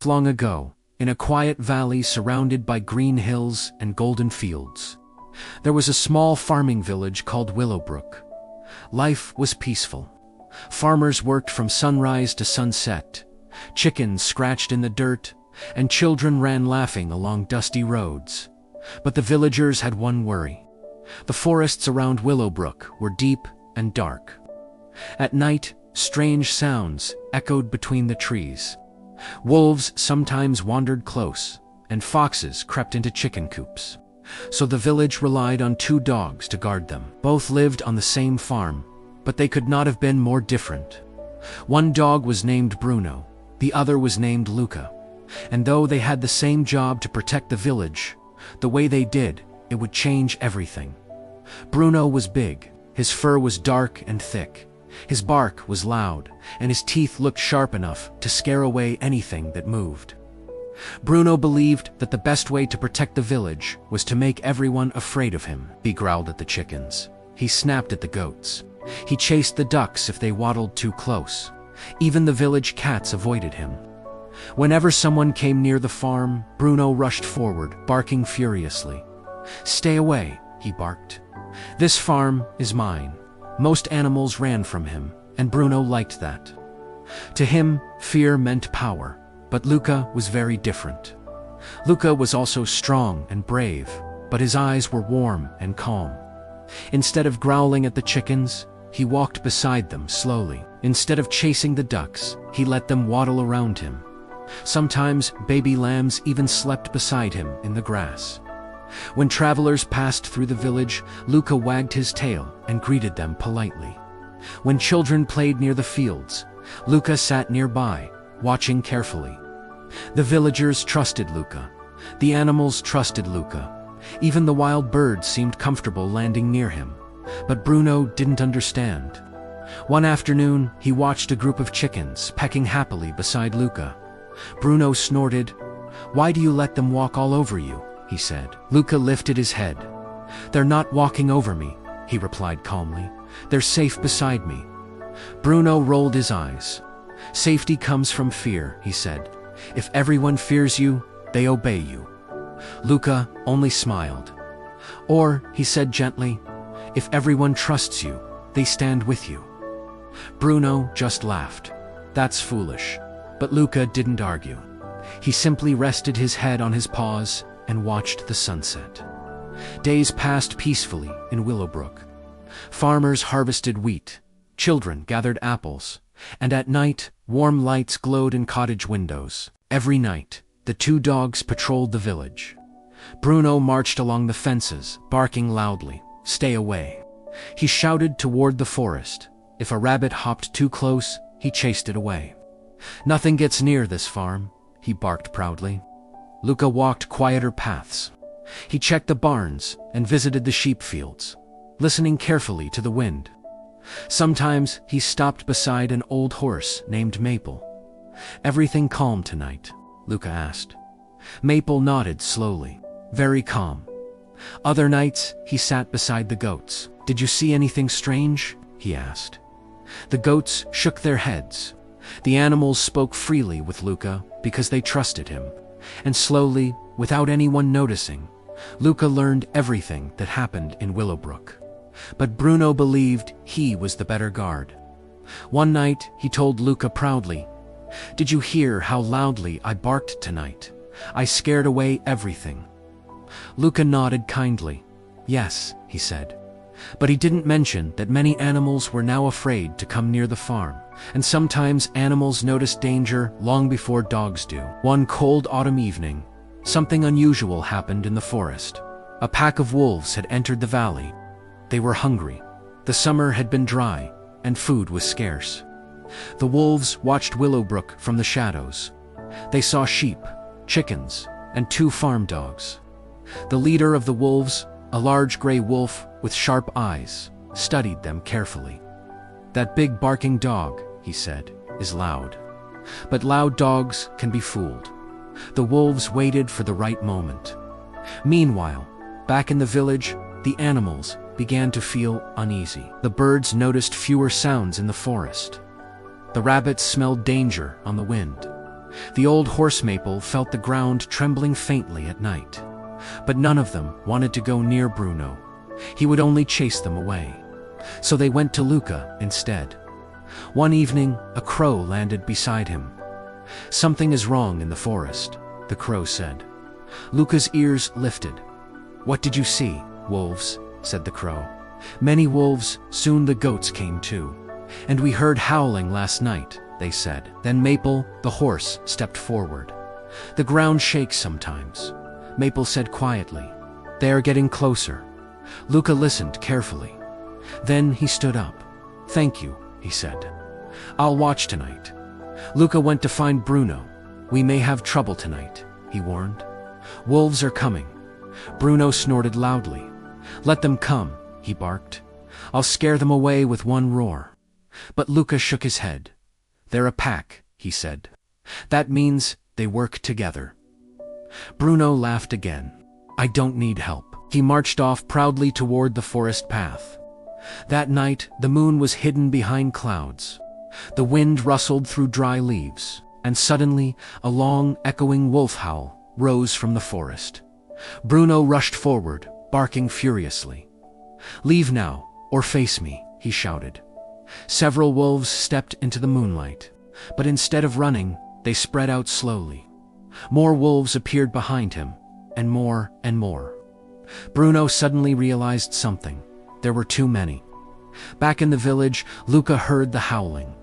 Long ago, in a quiet valley surrounded by green hills and golden fields, there was a small farming village called Willowbrook. Life was peaceful. Farmers worked from sunrise to sunset. Chickens scratched in the dirt, and children ran laughing along dusty roads. But the villagers had one worry. The forests around Willowbrook were deep and dark. At night, strange sounds echoed between the trees. Wolves sometimes wandered close, and foxes crept into chicken coops. So the village relied on 2 dogs to guard them. Both lived on the same farm, but they could not have been more different. One dog was named Bruno, the other was named Luca. And though they had the same job to protect the village, the way they did, it would change everything. Bruno was big, his fur was dark and thick. His bark was loud, and his teeth looked sharp enough to scare away anything that moved. Bruno believed that the best way to protect the village was to make everyone afraid of him. He growled at the chickens. He snapped at the goats. He chased the ducks if they waddled too close. Even the village cats avoided him. Whenever someone came near the farm, Bruno rushed forward, barking furiously. "Stay away," he barked. "This farm is mine." Most animals ran from him, and Bruno liked that. To him, fear meant power, but Luca was very different. Luca was also strong and brave, but his eyes were warm and calm. Instead of growling at the chickens, he walked beside them slowly. Instead of chasing the ducks, he let them waddle around him. Sometimes baby lambs even slept beside him in the grass. When travelers passed through the village, Luca wagged his tail and greeted them politely. When children played near the fields, Luca sat nearby, watching carefully. The villagers trusted Luca. The animals trusted Luca. Even the wild birds seemed comfortable landing near him. But Bruno didn't understand. One afternoon, he watched a group of chickens pecking happily beside Luca. Bruno snorted. "Why do you let them walk all over you?" he said. Luca lifted his head. "They're not walking over me," he replied calmly. "They're safe beside me." Bruno rolled his eyes. "Safety comes from fear," he said. "If everyone fears you, they obey you." Luca only smiled. "Or," he said gently, "if everyone trusts you, they stand with you." Bruno just laughed. "That's foolish." But Luca didn't argue. He simply rested his head on his paws and watched the sunset. Days passed peacefully in Willowbrook. Farmers harvested wheat, children gathered apples, and at night, warm lights glowed in cottage windows. Every night, the 2 dogs patrolled the village. Bruno marched along the fences, barking loudly, "Stay away." He shouted toward the forest. If a rabbit hopped too close, he chased it away. "Nothing gets near this farm," he barked proudly. Luca walked quieter paths. He checked the barns and visited the sheep fields, listening carefully to the wind. Sometimes he stopped beside an old horse named Maple. "Everything calm tonight?" Luca asked. Maple nodded slowly. "Very calm." Other nights, he sat beside the goats. "Did you see anything strange?" he asked. The goats shook their heads. The animals spoke freely with Luca because they trusted him. And slowly, without anyone noticing, Luca learned everything that happened in Willowbrook. But Bruno believed he was the better guard. One night, he told Luca proudly, "Did you hear how loudly I barked tonight? I scared away everything." Luca nodded kindly. "Yes," he said. But he didn't mention that many animals were now afraid to come near the farm, and sometimes animals noticed danger long before dogs do. One cold autumn evening, something unusual happened in the forest. A pack of wolves had entered the valley. They were hungry. The summer had been dry, and food was scarce. The wolves watched Willowbrook from the shadows. They saw sheep, chickens, and 2 farm dogs. The leader of the wolves, a large gray wolf with sharp eyes, studied them carefully. "That big barking dog," he said, "is loud. But loud dogs can be fooled." The wolves waited for the right moment. Meanwhile, back in the village, the animals began to feel uneasy. The birds noticed fewer sounds in the forest. The rabbits smelled danger on the wind. The old horse maple felt the ground trembling faintly at night. But none of them wanted to go near Bruno. He would only chase them away. So they went to Luca instead. One evening, a crow landed beside him. "Something is wrong in the forest," the crow said. Luca's ears lifted. "What did you see?" "Wolves," said the crow. "Many wolves, soon the goats came too. And we heard howling last night," they said. Then Maple, the horse, stepped forward. "The ground shakes sometimes," Maple said quietly. "They are getting closer." Luca listened carefully. Then he stood up. "Thank you," he said. "I'll watch tonight." Luca went to find Bruno. "We may have trouble tonight," he warned. "Wolves are coming." Bruno snorted loudly. "Let them come," he barked. "I'll scare them away with one roar." But Luca shook his head. "They're a pack," he said. "That means they work together." Bruno laughed again. "I don't need help." He marched off proudly toward the forest path. That night, the moon was hidden behind clouds. The wind rustled through dry leaves, and suddenly a long, echoing wolf howl rose from the forest. Bruno rushed forward, barking furiously. "Leave now, or face me," he shouted. Several wolves stepped into the moonlight, but instead of running, they spread out slowly. More wolves appeared behind him, and more and more. Bruno suddenly realized something. There were too many. Back in the village, Luca heard the howling.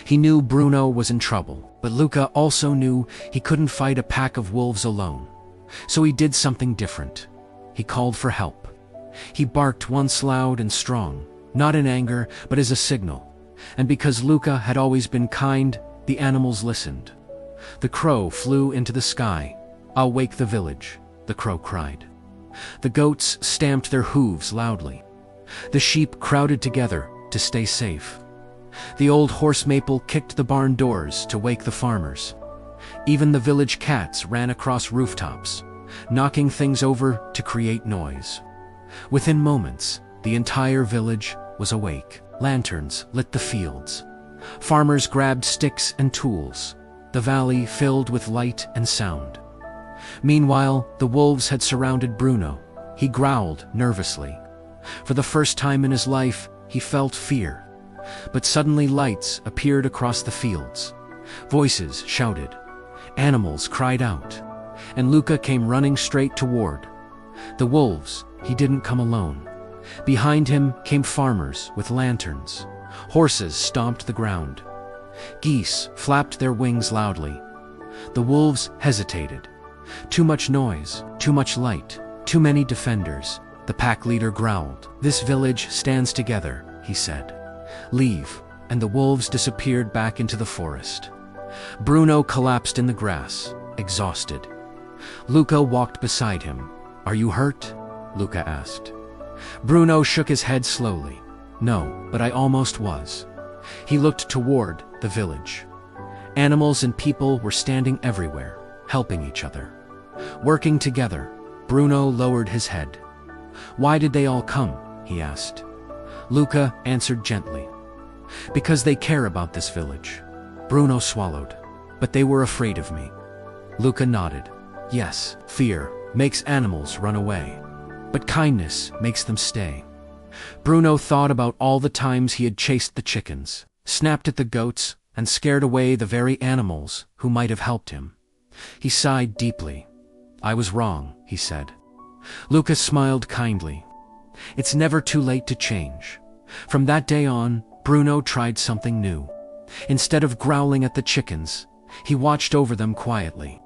He knew Bruno was in trouble, but Luca also knew he couldn't fight a pack of wolves alone. So he did something different. He called for help. He barked once loud and strong, not in anger, but as a signal. And because Luca had always been kind, the animals listened. The crow flew into the sky. "I'll wake the village," the crow cried. The goats stamped their hooves loudly. The sheep crowded together to stay safe. The old horse Maple kicked the barn doors to wake the farmers. Even the village cats ran across rooftops, knocking things over to create noise. Within moments, the entire village was awake. Lanterns lit the fields. Farmers grabbed sticks and tools. The valley filled with light and sound. Meanwhile, the wolves had surrounded Bruno. He growled nervously. For the first time in his life, he felt fear. But suddenly lights appeared across the fields. Voices shouted. Animals cried out. And Luca came running straight toward the wolves. He didn't come alone. Behind him came farmers with lanterns. Horses stomped the ground. Geese flapped their wings loudly. The wolves hesitated. Too much noise, too much light, too many defenders. The pack leader growled. "This village stands together," he said. "Leave," and the wolves disappeared back into the forest. Bruno collapsed in the grass, exhausted. Luca walked beside him. "Are you hurt?" Luca asked. Bruno shook his head slowly. "No, but I almost was." He looked toward the village. Animals and people were standing everywhere, helping each other. Working together, Bruno lowered his head. "Why did they all come?" he asked. Luca answered gently. "Because they care about this village." Bruno swallowed. "But they were afraid of me." Luca nodded. "Yes, fear makes animals run away, but kindness makes them stay." Bruno thought about all the times he had chased the chickens, snapped at the goats, and scared away the very animals who might have helped him. He sighed deeply. "I was wrong," he said. Luca smiled kindly. "It's never too late to change." From that day on, Bruno tried something new. Instead of growling at the chickens, he watched over them quietly.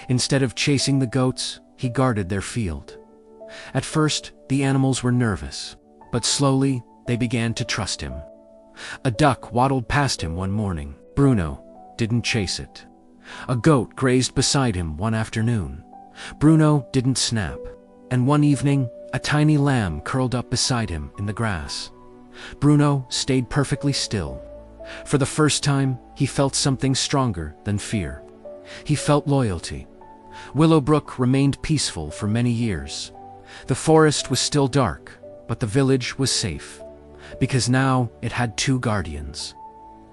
Instead of chasing the goats, he guarded their field. At first, the animals were nervous, but slowly they began to trust him. A duck waddled past him one morning. Bruno didn't chase it. A goat grazed beside him one afternoon. Bruno didn't snap. And one evening, a tiny lamb curled up beside him in the grass. Bruno stayed perfectly still. For the first time, he felt something stronger than fear. He felt loyalty. Willowbrook remained peaceful for many years. The forest was still dark, but the village was safe, because now it had two guardians.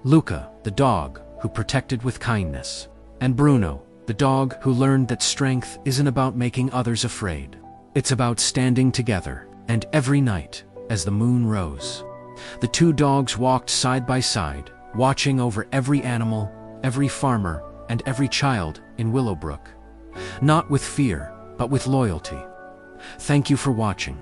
Luca, the dog, who protected with kindness, And Bruno, the dog who learned that strength isn't about making others afraid. It's about standing together. And every night, as the moon rose, the two dogs walked side by side, watching over every animal, every farmer, and every child in Willowbrook. Not with fear, but with loyalty. Thank you for watching.